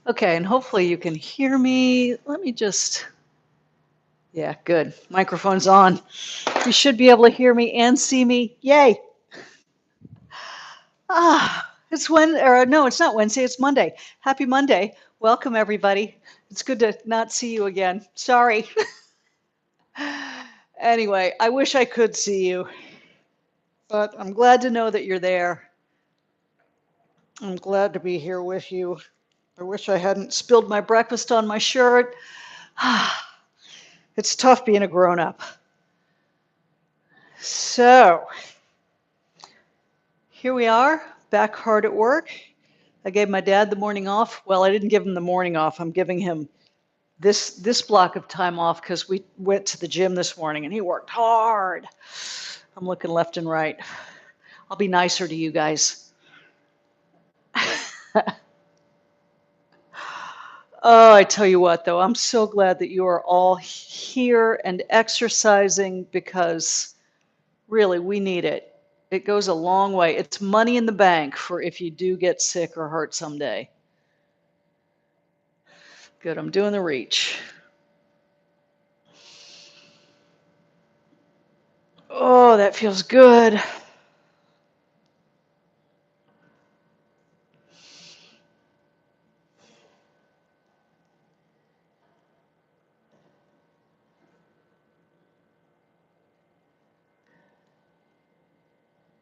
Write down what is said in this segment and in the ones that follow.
Okay, and hopefully you can hear me. Let me just, yeah, good. Microphone's on. You should be able to hear me and see me. Yay. It's or no, it's not Wednesday, it's Monday. Happy Monday. Welcome, everybody. It's good to not see you again. Sorry. Anyway, I wish I could see you, but I'm glad to know that you're there. I'm glad to be here with you. I wish I hadn't spilled my breakfast on my shirt. It's tough being a grown up. So, here we are, back hard at work. I gave my dad the morning off. Well, I didn't give him the morning off. I'm giving him this block of time off because we went to the gym this morning and he worked hard. I'm looking left and right. I'll be nicer to you guys. Oh, I tell you what, though, I'm so glad that you are all here and exercising because really we need it. It goes a long way. It's money in the bank for if you do get sick or hurt someday. Good, I'm doing the reach. Oh, that feels good.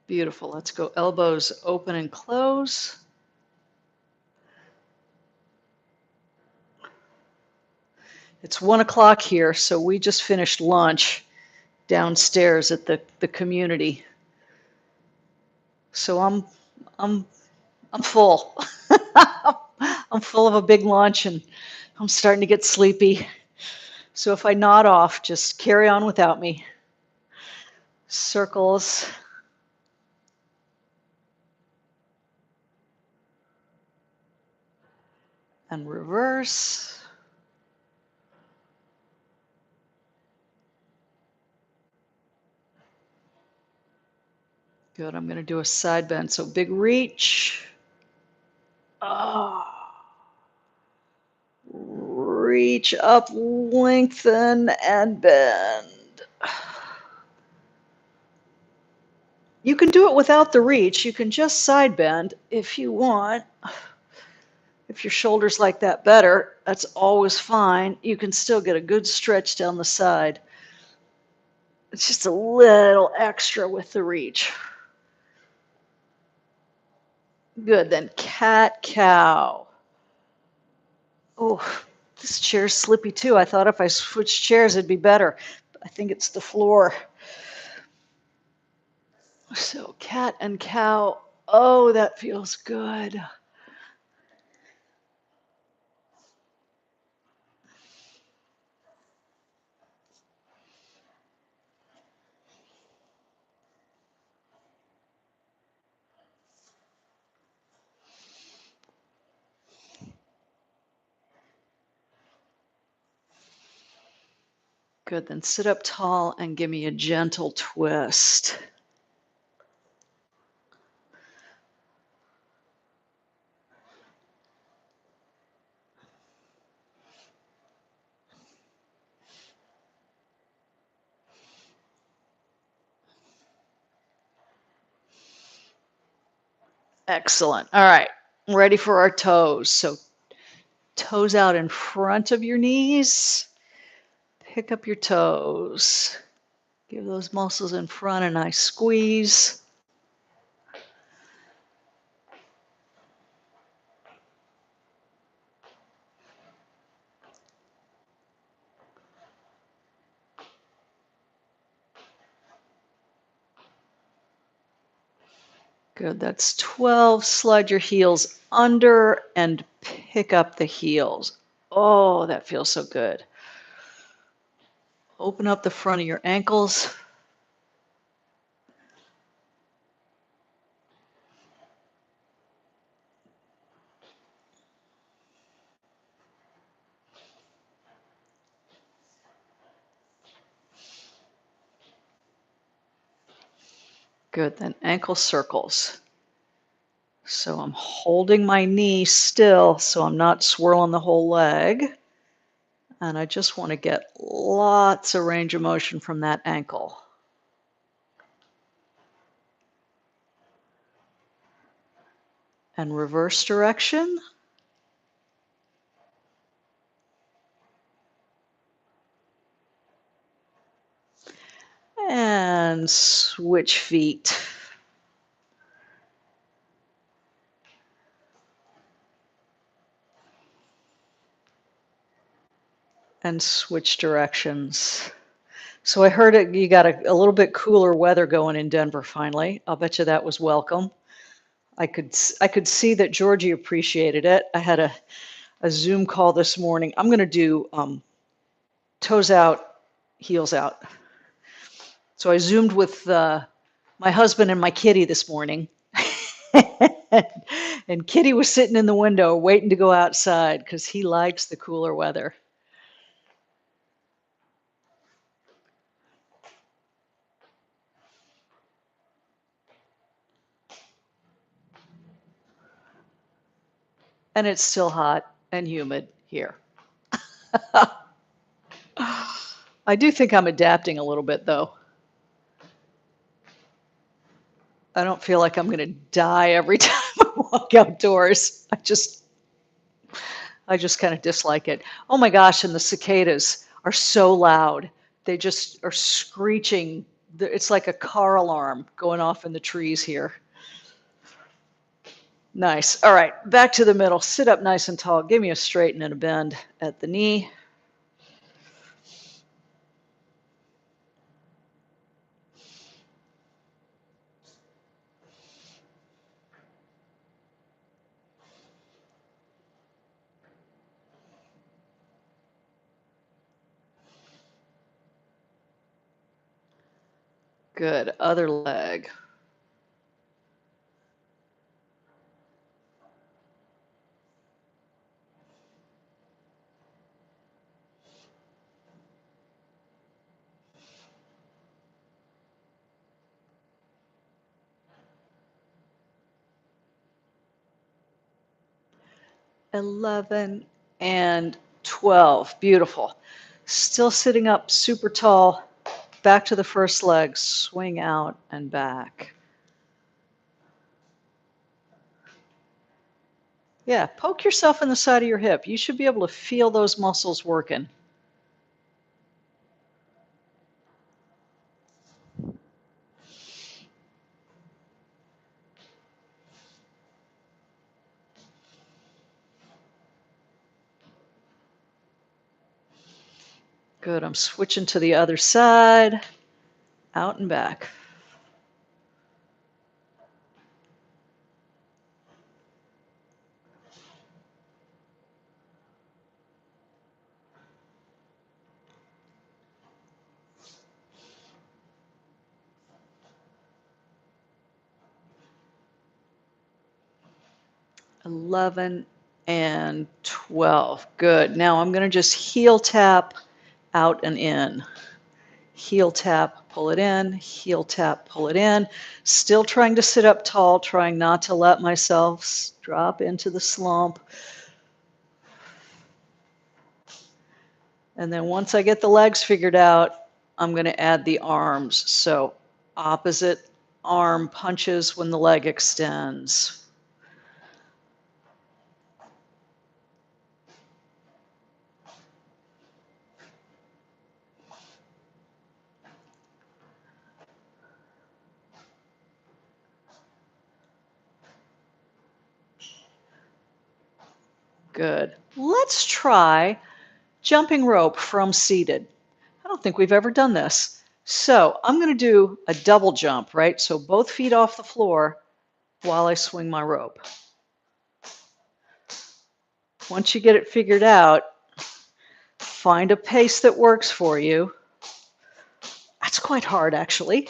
Beautiful. Let's go elbows open and close. It's 1 o'clock here, so we just finished lunch downstairs at the community. So I'm full. I'm full of a big lunch and I'm starting to get sleepy. So if I nod off, just carry on without me. Circles. And reverse. Good. I'm going to do a side bend. So big reach. Oh. Reach up, lengthen, and bend. You can do it without the reach. You can just side bend if you want. If your shoulders like that better, that's always fine. You can still get a good stretch down the side. It's just a little extra with the reach. Good, then cat cow. Oh, this chair's slippy too. I thought if I switched chairs it'd be better. I think it's the floor. So cat and cow. Oh, that feels good. Good, then sit up tall and give me a gentle twist. Excellent. All right, ready for our toes. So toes out in front of your knees. Pick up your toes. Give those muscles in front a nice squeeze. Good, that's 12. Slide your heels under and pick up the heels. Oh, that feels so good. Open up the front of your ankles. Good, then ankle circles. So I'm holding my knee still so I'm not swirling the whole leg. And I just want to get lots of range of motion from that ankle. And reverse direction. And switch feet. And switch directions. So I heard you got a little bit cooler weather going in Denver finally. I'll bet you that was welcome. I could see that Georgie appreciated it. I had a Zoom call this morning. I'm going to do toes out, heels out. So I Zoomed with my husband and my kitty this morning. And Kitty was sitting in the window waiting to go outside because he likes the cooler weather. And it's still hot and humid here. I do think I'm adapting a little bit, though. I don't feel like I'm going to die every time I walk outdoors. I just kind of dislike it. Oh my gosh, and the cicadas are so loud. They just are screeching. It's like a car alarm going off in the trees here. Nice. All right, back to the middle. Sit up nice and tall. Give me a straighten and a bend at the knee. Good. Other leg. $11 and $12. Beautiful. Still sitting up super tall. Back to the first leg. Swing out and back. Yeah, poke yourself in the side of your hip. You should be able to feel those muscles working. Good. I'm switching to the other side. Out and back. $11 and $12. Good. Now I'm going to just heel tap out and in. Heel tap, pull it in, heel tap, pull it in. Still trying to sit up tall, trying not to let myself drop into the slump. And then once I get the legs figured out, I'm going to add the arms. So opposite arm punches when the leg extends. Good. Let's try jumping rope from seated. I don't think we've ever done this. So I'm going to do a double jump, right? So both feet off the floor while I swing my rope. Once you get it figured out, find a pace that works for you. That's quite hard, actually.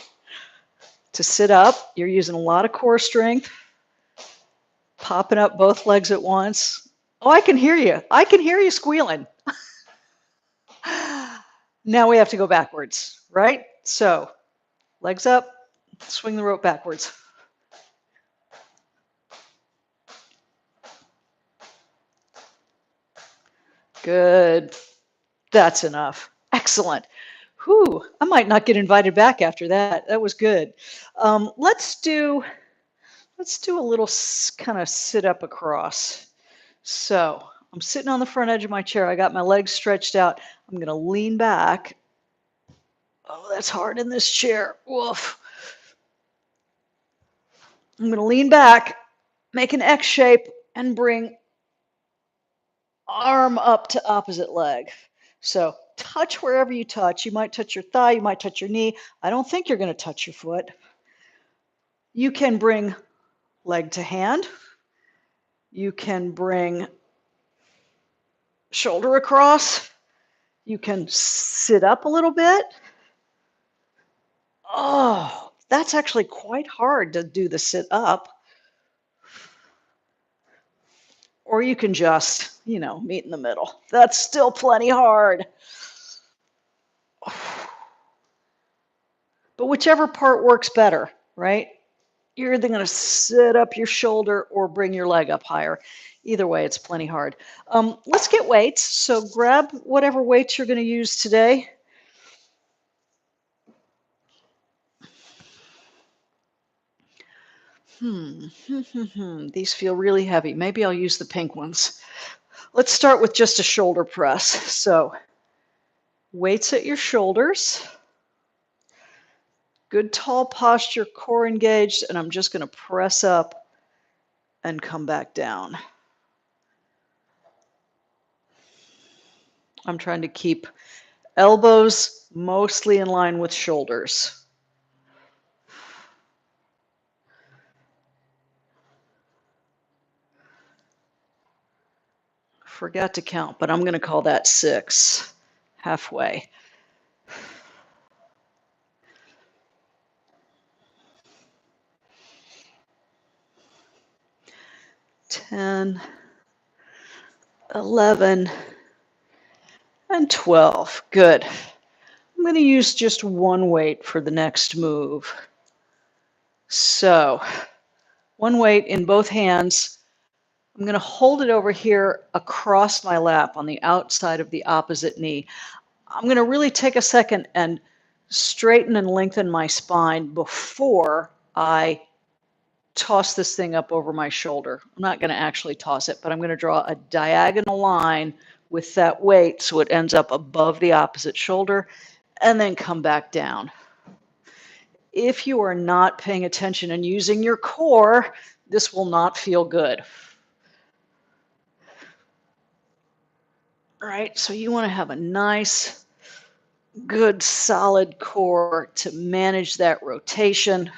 To sit up, you're using a lot of core strength, popping up both legs at once. Oh, I can hear you. I can hear you squealing. Now we have to go backwards, right? So legs up, swing the rope backwards. Good. That's enough. Excellent. Whew, I might not get invited back after that. That was good. Let's do a little kind of sit up across. So I'm sitting on the front edge of my chair. I got my legs stretched out. I'm going to lean back. Oh, that's hard in this chair. Woof. I'm going to lean back, make an X shape, and bring arm up to opposite leg. So touch wherever you touch. You might touch your thigh, you might touch your knee. I don't think you're going to touch your foot. You can bring leg to hand. You can bring shoulder across. You can sit up a little bit. Oh, that's actually quite hard to do the sit up. Or you can just, meet in the middle. That's still plenty hard. But whichever part works better, right? You're either going to sit up your shoulder or bring your leg up higher. Either way, it's plenty hard. Let's get weights. So grab whatever weights you're going to use today. These feel really heavy. Maybe I'll use the pink ones. Let's start with just a shoulder press. So weights at your shoulders. Good tall posture, core engaged, and I'm just going to press up and come back down. I'm trying to keep elbows mostly in line with shoulders. Forgot to count, but I'm going to call that 6, halfway. Ten, 11, and 12. Good. I'm going to use just one weight for the next move. So, one weight in both hands. I'm going to hold it over here across my lap on the outside of the opposite knee. I'm going to really take a second and straighten and lengthen my spine before I toss this thing up over my shoulder. I'm not going to actually toss it, but I'm going to draw a diagonal line with that weight so it ends up above the opposite shoulder and then come back down. If you are not paying attention and using your core, this will not feel good. All right, so you want to have a nice, good, solid core to manage that rotation.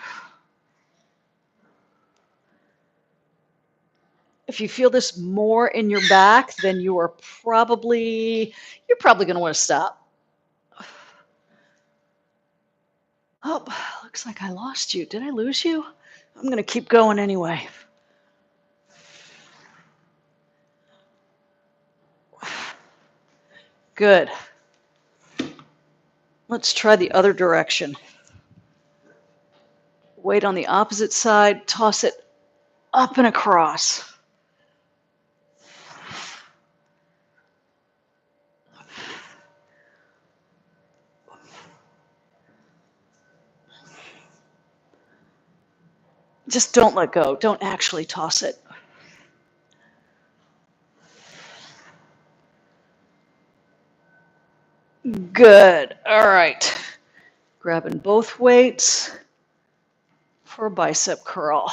If you feel this more in your back, then you're probably going to want to stop. Oh, looks like I lost you. Did I lose you? I'm going to keep going anyway. Good. Let's try the other direction. Weight on the opposite side, toss it up and across. Just don't let go. Don't actually toss it. Good. All right. Grabbing both weights for a bicep curl.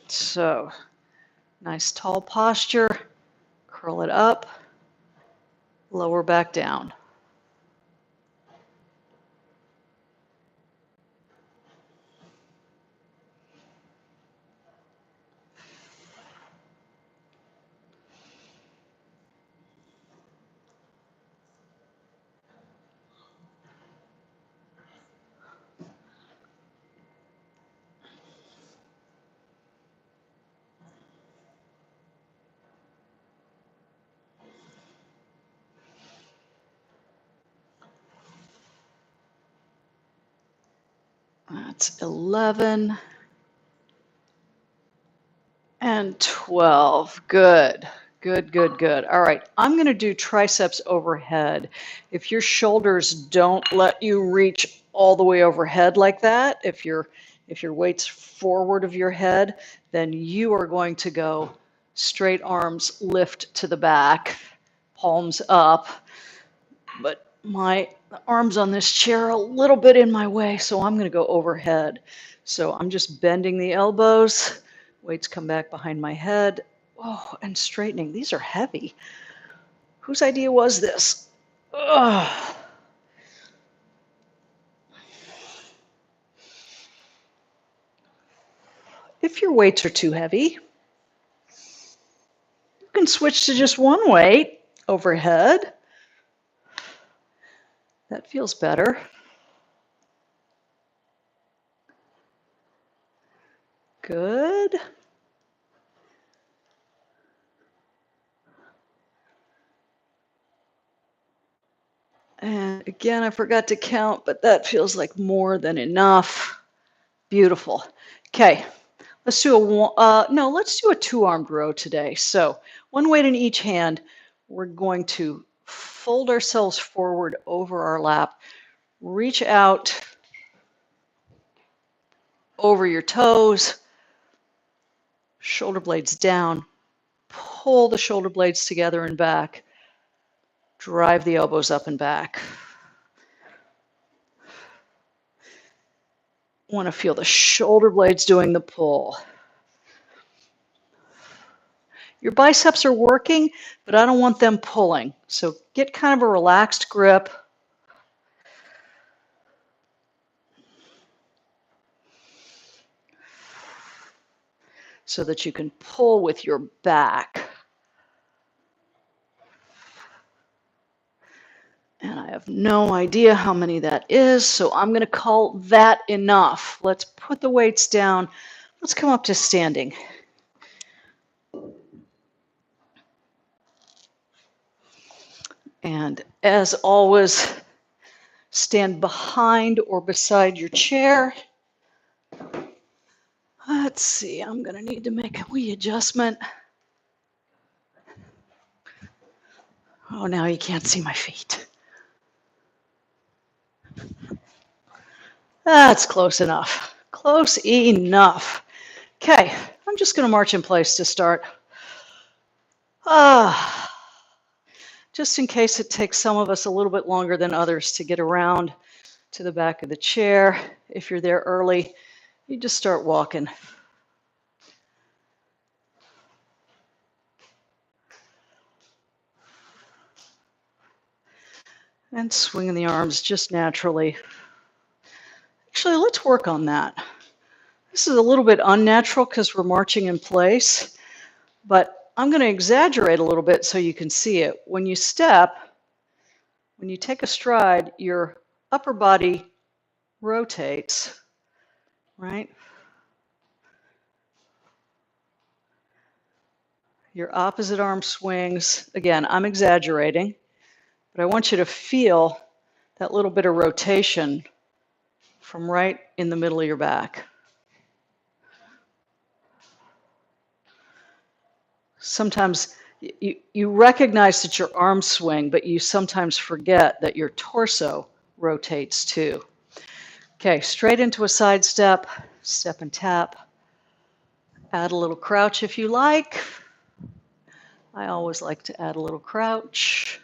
So, nice tall posture. Curl it up. Lower back down. That's 11 and 12. Good. Good, good, good. All right, I'm going to do triceps overhead. If your shoulders don't let you reach all the way overhead like that, if your weight's forward of your head, then you are going to go straight arms lift to the back, palms up. But my arms on this chair are a little bit in my way, so I'm going to go overhead. So I'm just bending the elbows, weights come back behind my head. Oh, and straightening. These are heavy. Whose idea was this? Ugh. If your weights are too heavy, you can switch to just one weight overhead. That feels better. Good. And again, I forgot to count, but that feels like more than enough. Beautiful. Okay, let's do let's do a two-armed row today. So one weight in each hand. We're going to fold ourselves forward over our lap, reach out over your toes, shoulder blades down, pull the shoulder blades together and back, drive the elbows up and back. Want to feel the shoulder blades doing the pull. Your biceps are working, but I don't want them pulling. So get kind of a relaxed grip. So that you can pull with your back. And I have no idea how many that is, so I'm going to call that enough. Let's put the weights down. Let's come up to standing. And as always, stand behind or beside your chair. Let's see, I'm going to need to make a wee adjustment. Oh, now you can't see my feet. That's close enough. Close enough. Okay, I'm just going to march in place to start. Just in case it takes some of us a little bit longer than others to get around to the back of the chair. If you're there early, you just start walking. And swinging the arms just naturally. Actually, let's work on that. This is a little bit unnatural because we're marching in place, but I'm going to exaggerate a little bit so you can see it. When you step, when you take a stride, your upper body rotates, right? Your opposite arm swings. Again, I'm exaggerating, but I want you to feel that little bit of rotation from right in the middle of your back. Sometimes you recognize that your arms swing, but you sometimes forget that your torso rotates too. Okay, straight into a side step, step and tap. Add a little crouch if you like. I always like to add a little crouch.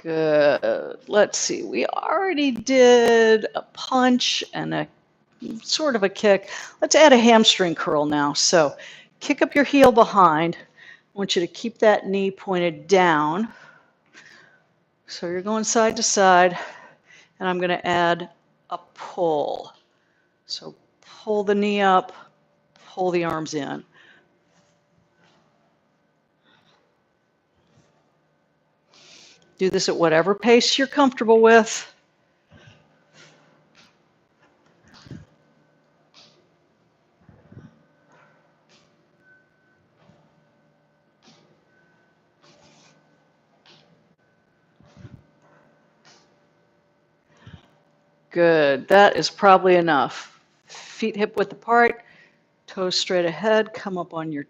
Good. Let's see. We already did a punch and a sort of a kick. Let's add a hamstring curl now. So kick up your heel behind. I want you to keep that knee pointed down. So you're going side to side. And I'm going to add a pull. So pull the knee up, pull the arms in. Do this at whatever pace you're comfortable with. Good. That is probably enough. Feet hip width apart, toes straight ahead, come up on your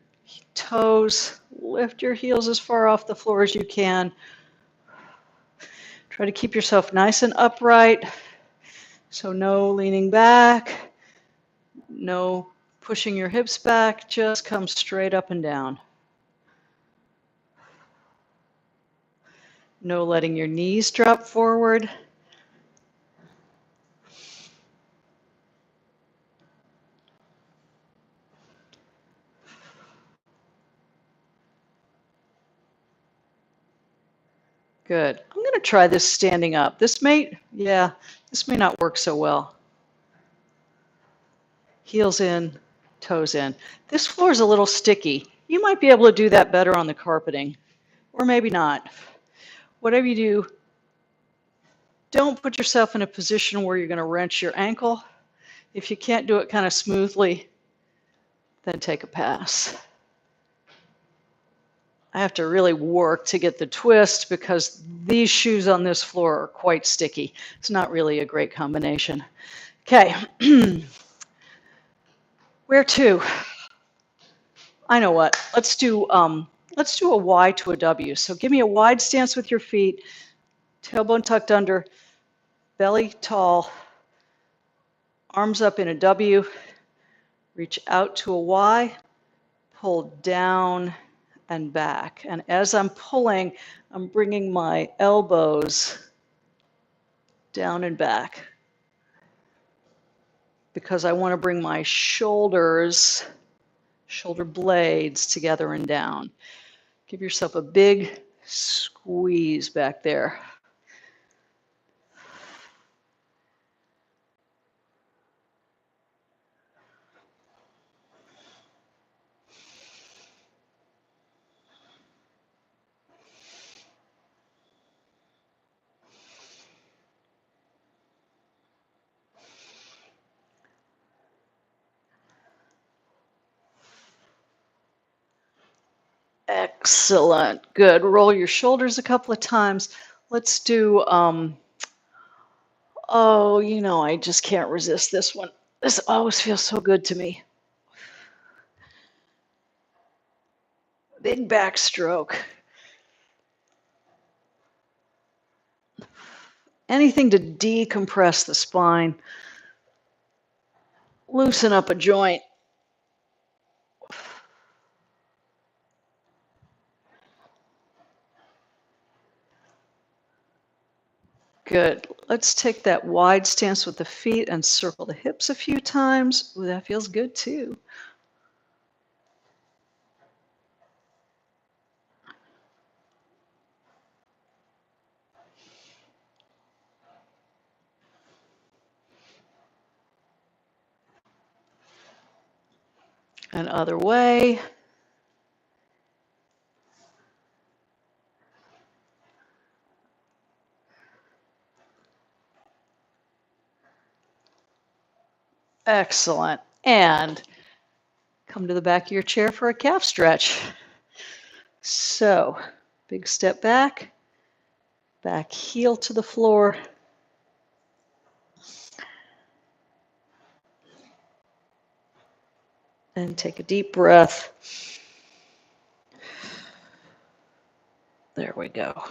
toes, lift your heels as far off the floor as you can. Try to keep yourself nice and upright. So no leaning back, no pushing your hips back, just come straight up and down. No letting your knees drop forward. Good. I'm going to try this standing up. This may not work so well. Heels in, toes in. This floor is a little sticky. You might be able to do that better on the carpeting, or maybe not. Whatever you do, don't put yourself in a position where you're going to wrench your ankle. If you can't do it kind of smoothly, then take a pass. I have to really work to get the twist because these shoes on this floor are quite sticky. It's not really a great combination. Okay. Where to? I know what. Let's do a Y to a W. So give me a wide stance with your feet, tailbone tucked under, belly tall, arms up in a W, reach out to a Y, pull down and back. And as I'm pulling, I'm bringing my elbows down and back because I want to bring my shoulder blades together and down. Give yourself a big squeeze back there. Excellent. Good. Roll your shoulders a couple of times. Let's do, I just can't resist this one. This always feels so good to me. Big backstroke. Anything to decompress the spine. Loosen up a joint. Good. Let's take that wide stance with the feet and circle the hips a few times. Ooh, that feels good too. And other way. Excellent. And come to the back of your chair for a calf stretch. So, big step back heel to the floor. And take a deep breath. There we go.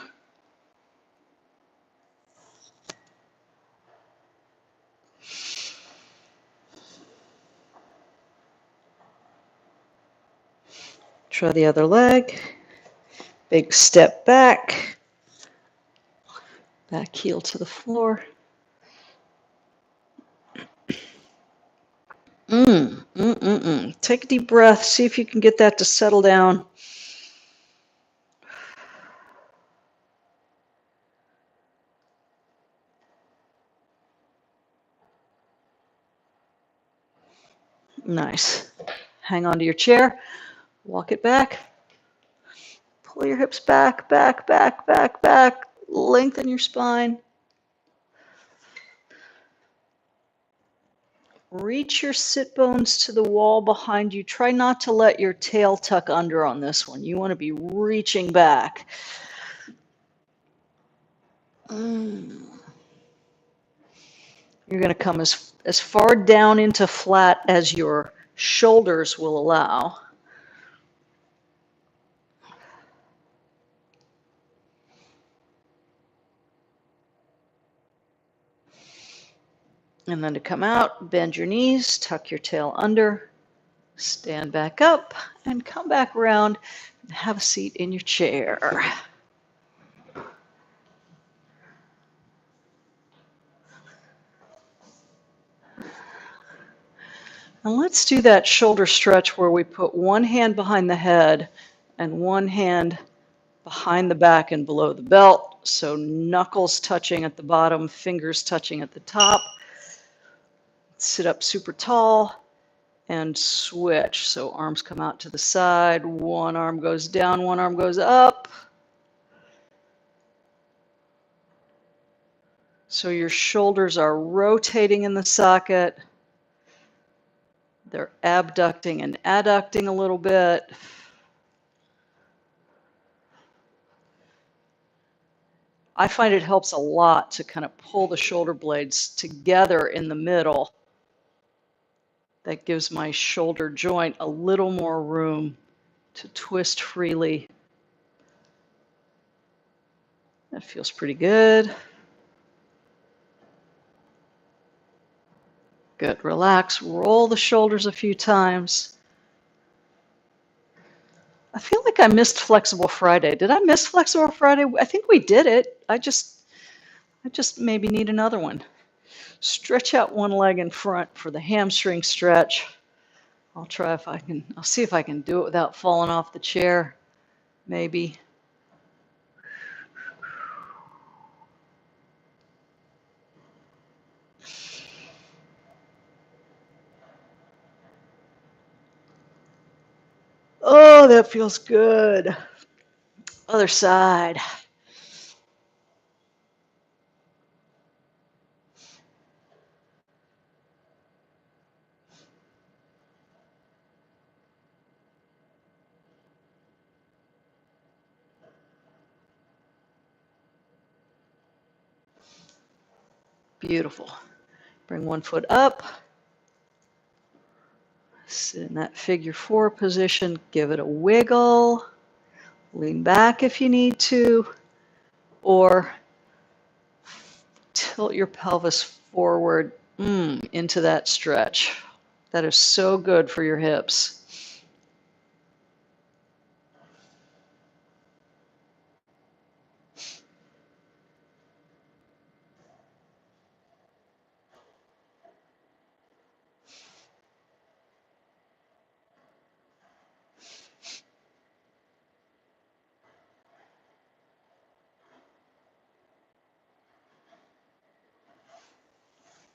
Try the other leg. Big step back heel to the floor. Take a deep breath. See if you can get that to settle down. Nice. Hang on to your chair. Walk it back. Pull your hips back. Lengthen your spine. Reach your sit bones to the wall behind you. Try not to let your tail tuck under on this one. You want to be reaching back. You're going to come as far down into flat as your shoulders will allow. And then to come out, bend your knees, tuck your tail under, stand back up, and come back around and have a seat in your chair. And let's do that shoulder stretch where we put one hand behind the head and one hand behind the back and below the belt. So knuckles touching at the bottom, fingers touching at the top. Sit up super tall and switch. So arms come out to the side, one arm goes down, one arm goes up. So your shoulders are rotating in the socket. They're abducting and adducting a little bit. I find it helps a lot to kind of pull the shoulder blades together in the middle. That gives my shoulder joint a little more room to twist freely. That feels pretty good. Good. Relax. Roll the shoulders a few times. I feel like I missed Flexible Friday. Did I miss Flexible Friday? I think we did it. I just maybe need another one. Stretch out one leg in front for the hamstring stretch. I'll see if I can do it without falling off the chair. Maybe. Oh, that feels good. Other side. Beautiful. Bring one foot up. Sit in that figure 4 position. Give it a wiggle. Lean back if you need to. Or tilt your pelvis forward into that stretch. That is so good for your hips.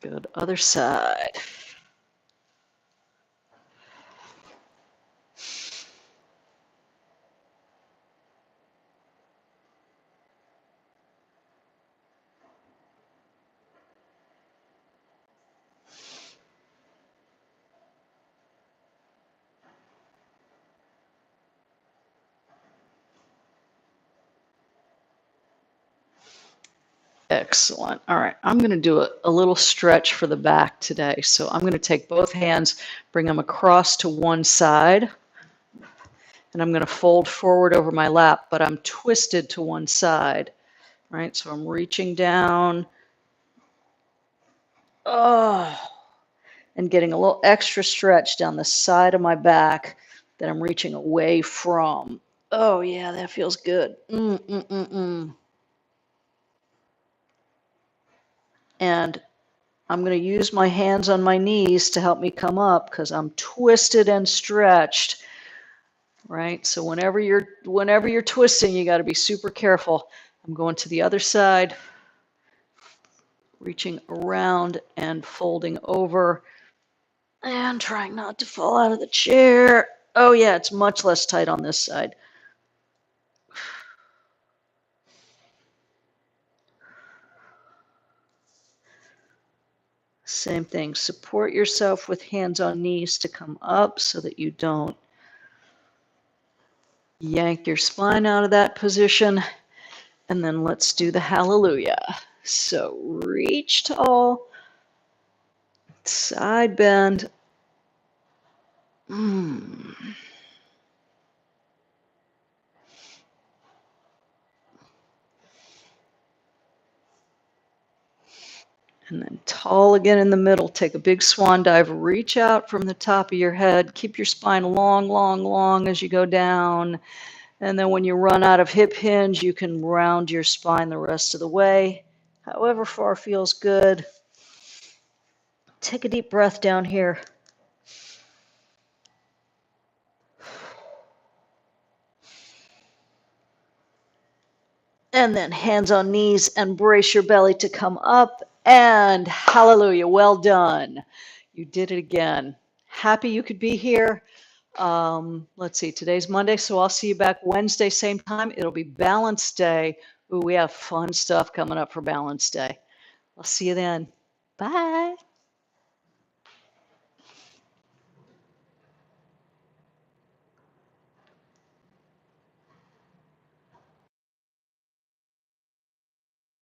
Good. Other side. Excellent. All right, I'm going to do a little stretch for the back today. So I'm going to take both hands, bring them across to one side, and I'm going to fold forward over my lap, but I'm twisted to one side, right? So I'm reaching down, and getting a little extra stretch down the side of my back that I'm reaching away from. Oh, yeah, that feels good. And I'm going to use my hands on my knees to help me come up because I'm twisted and stretched, right? So whenever you're twisting, you got to be super careful. I'm going to the other side, reaching around and folding over and trying not to fall out of the chair. Oh yeah, it's much less tight on this side. Same thing, support yourself with hands on knees to come up so that you don't yank your spine out of that position. And then let's do the hallelujah. So reach tall, Side bend. Mm. And then tall again in the middle. Take a big swan dive. Reach out from the top of your head. Keep your spine long, long, long as you go down. And then when you run out of hip hinge, you can round your spine the rest of the way. However far feels good. Take a deep breath down here. And then hands on knees and brace your belly to come up. And hallelujah, well done. You did it again. Happy you could be here. Let's see, today's Monday, so I'll see you back Wednesday, same time. It'll be Balance Day. Ooh, we have fun stuff coming up for Balance Day. I'll see you then. Bye.